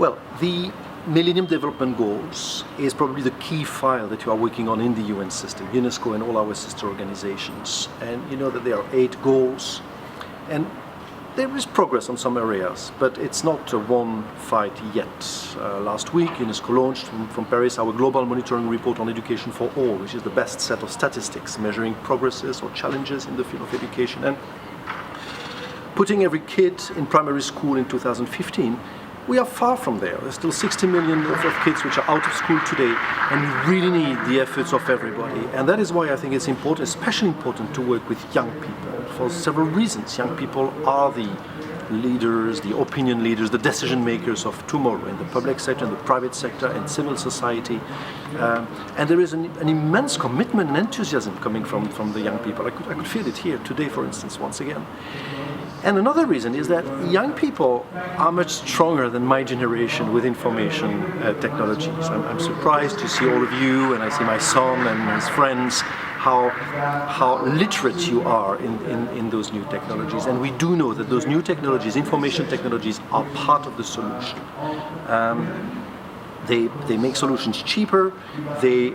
Well, the Millennium Development Goals is probably the key file that you are working on in the UN system, UNESCO and all our sister organizations. And you know that there are 8 goals, and there is progress on some areas, but it's not a one fight yet. Last week, UNESCO launched from Paris our Global Monitoring Report on Education for All, which is the best set of statistics measuring progresses or challenges in the field of education. And putting every kid in primary school in 2015, we are far from there. There's still 60 million of kids which are out of school today, and we really need the efforts of everybody. And that is why I think it's important, especially important, to work with young people for several reasons. Young people are the leaders, the opinion leaders, the decision makers of tomorrow in the public sector, in the private sector, and civil society. And there is an immense commitment and enthusiasm coming from the young people. I could feel it here today, for instance, once again. And another reason is that young people are much stronger than my generation with information technologies. I'm surprised to see all of you, and I see my son and his friends, how literate you are in those new technologies. And we do know that those new technologies, information technologies, are part of the solution. They make solutions cheaper, they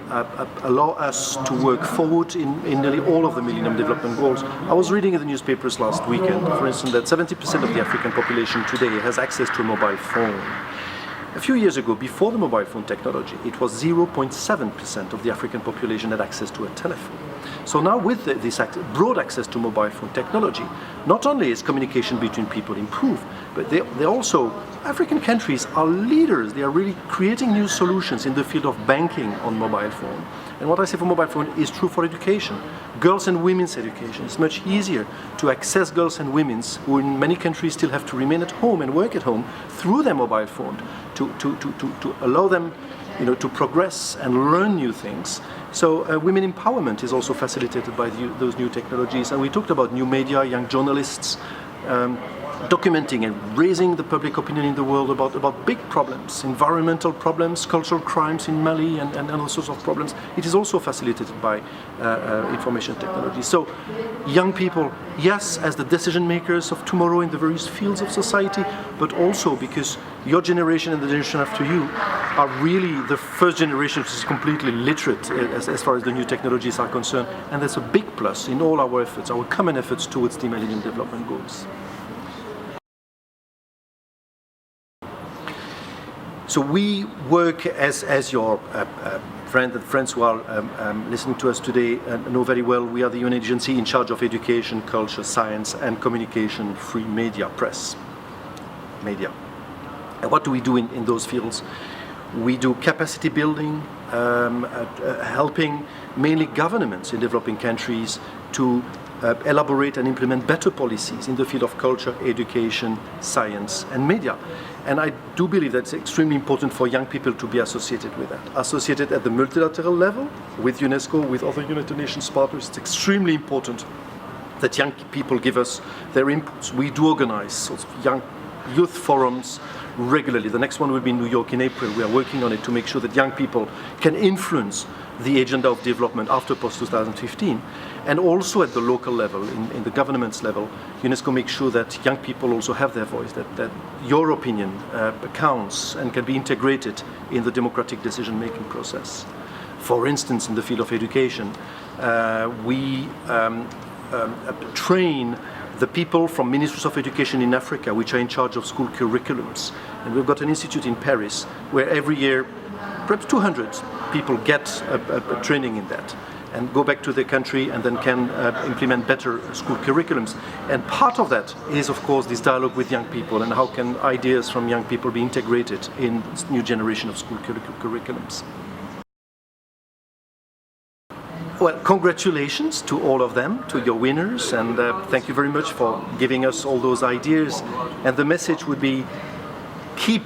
allow us to work forward in nearly all of the Millennium Development Goals. I was reading in the newspapers last weekend, for instance, that 70% of the African population today has access to a mobile phone. A few years ago, before the mobile phone technology, it was 0.7% of the African population had access to a telephone. So now with this broad access to mobile phone technology, not only is communication between people improved, but they also, African countries are leaders. They are really creating new solutions in the field of banking on mobile phone. And what I say for mobile phone is true for education. Girls and women's education. It's much easier to access girls and women's who in many countries still have to remain at home and work at home through their mobile phone to allow them, to progress and learn new things. So women empowerment is also facilitated by those new technologies. And we talked about new media, young journalists, documenting and raising the public opinion in the world about big problems, environmental problems, cultural crimes in Mali, and all sorts of problems. It is also facilitated by information technology. So young people, yes, as the decision makers of tomorrow in the various fields of society, but also because your generation and the generation after you are really the first generation which is completely literate as far as the new technologies are concerned. And that's a big plus in all our efforts, our common efforts towards the Millennium Development Goals. So we work, as your friend and friends who are listening to us today know very well, we are the UN agency in charge of education, culture, science, and communication, free media, press, media. And what do we do in those fields? We do capacity building, helping mainly governments in developing countries to elaborate and implement better policies in the field of culture, education, science, and media. And I do believe that it's extremely important for young people to be associated with that. Associated at the multilateral level, with UNESCO, with other United Nations partners. It's extremely important that young people give us their inputs. We do organize sorts of young youth forums regularly. The next one will be in New York in April. We are working on it to make sure that young people can influence the agenda of development after post-2015. And also at the local level, in the government's level, UNESCO makes sure that young people also have their voice, that your opinion counts and can be integrated in the democratic decision-making process. For instance, in the field of education, we train the people from ministries of education in Africa, which are in charge of school curriculums. And we've got an institute in Paris where every year perhaps 200 people get a training in that and go back to their country and then can implement better school curriculums. And part of that is, of course, this dialogue with young people and how can ideas from young people be integrated in this new generation of school curriculums. Well, congratulations to all of them, to your winners, and thank you very much for giving us all those ideas. And the message would be, keep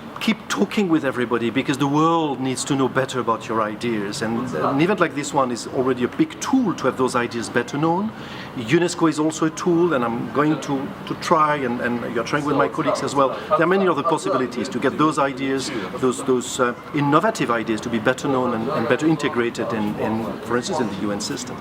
talking with everybody, because the world needs to know better about your ideas. And an event like this one is already a big tool to have those ideas better known. UNESCO is also a tool, and I'm going to try, and you're trying with my colleagues as well. There are many other possibilities to get those ideas, those innovative ideas to be better known and better integrated in, for instance, in the UN system.